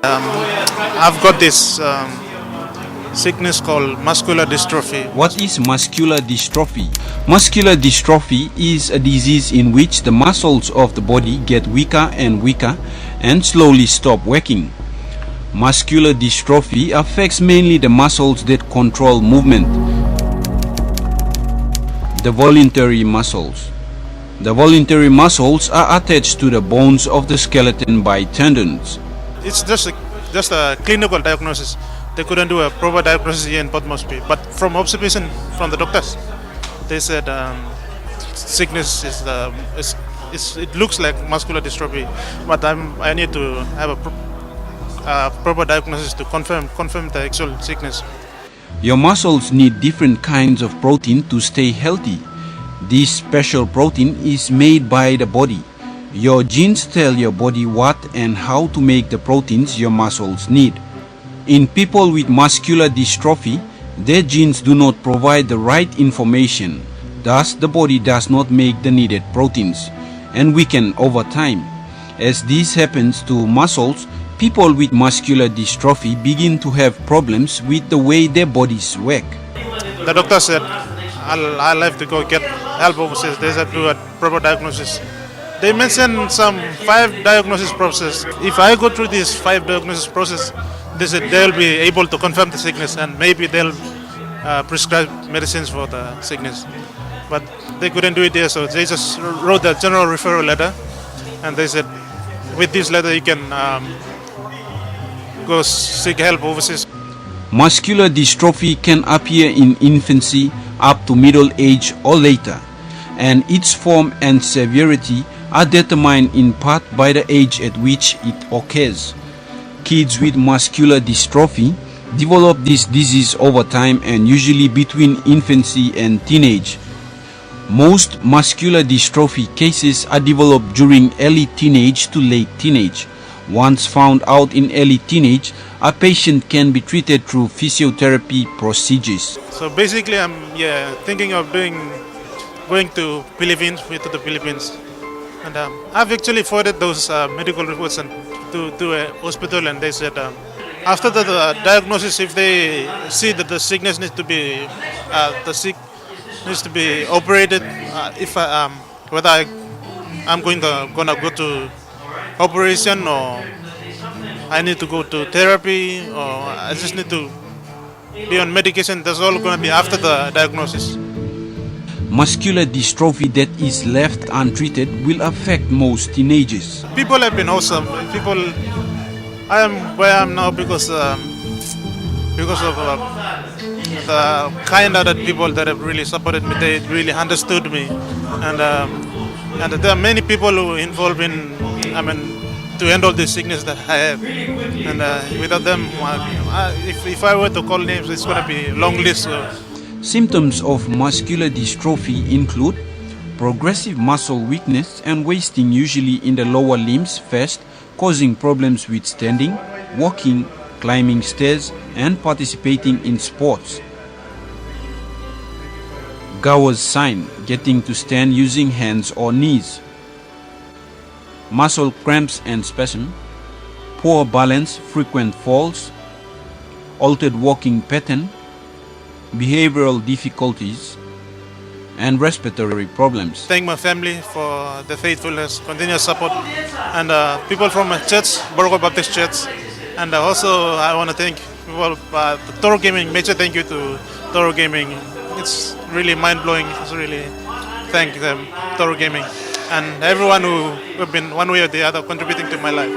I've got this sickness called muscular dystrophy. What is muscular dystrophy? Muscular dystrophy is a disease in which the muscles of the body get weaker and weaker and slowly stop working. Muscular dystrophy affects mainly the muscles that control movement, the voluntary muscles. The voluntary muscles are attached to the bones of the skeleton by tendons. It's just a clinical diagnosis. They couldn't do a proper diagnosis here in Port Moresby, but from observation from the doctors, they said sickness is it looks like muscular dystrophy, but I need to have a proper diagnosis to confirm the actual sickness. Your muscles need different kinds of protein to stay healthy. This special protein is made by the body. Your genes tell your body what and how to make the proteins your muscles need. In people with muscular dystrophy, their genes do not provide the right information. Thus, the body does not make the needed proteins and weaken over time. As this happens to muscles, people with muscular dystrophy begin to have problems with the way their bodies work. The doctor said I'll have to go get help overseas. They said do a proper diagnosis. They mentioned some 5 diagnosis process. If I go through this 5 diagnosis process, they said they'll be able to confirm the sickness and maybe they'll prescribe medicines for the sickness. But they couldn't do it there, so they just wrote a general referral letter, and they said with this letter you can go seek help overseas. Muscular dystrophy can appear in infancy up to middle age or later, and its form and severity are determined in part by the age at which it occurs. Kids with muscular dystrophy develop this disease over time and usually between infancy and teenage. Most muscular dystrophy cases are developed during early teenage to late teenage. Once found out in early teenage, a patient can be treated through physiotherapy procedures. So basically, I'm thinking of going to the Philippines, and I've actually forwarded those medical reports to a hospital, and they said after the diagnosis, if they see that the sickness needs to be operated, whether I'm gonna go to operation or I need to go to therapy or I just need to be on medication, that's all going to be after the diagnosis. Muscular dystrophy that is left untreated will affect most teenagers. People have been awesome. I am where I am now because of the kind-hearted people that have really supported me. They really understood me, and there are many people who involved in, to handle this sickness that I have, and without them, if I were to call names, it's going to be a long list. Symptoms of muscular dystrophy include progressive muscle weakness and wasting, usually in the lower limbs first, causing problems with standing, walking, climbing stairs, and participating in sports. Gower's sign, getting to stand using hands or knees. Muscle cramps and spasm, poor balance, frequent falls, altered walking pattern, behavioral difficulties, and respiratory problems. Thank my family for the faithfulness, continuous support, and people from my church, Borgo Baptist Church, and also I want to thank people, Toro Gaming. Major thank you to Toro Gaming. It's really mind-blowing. It's really thank them, Toro Gaming, and everyone who have been one way or the other contributing to my life.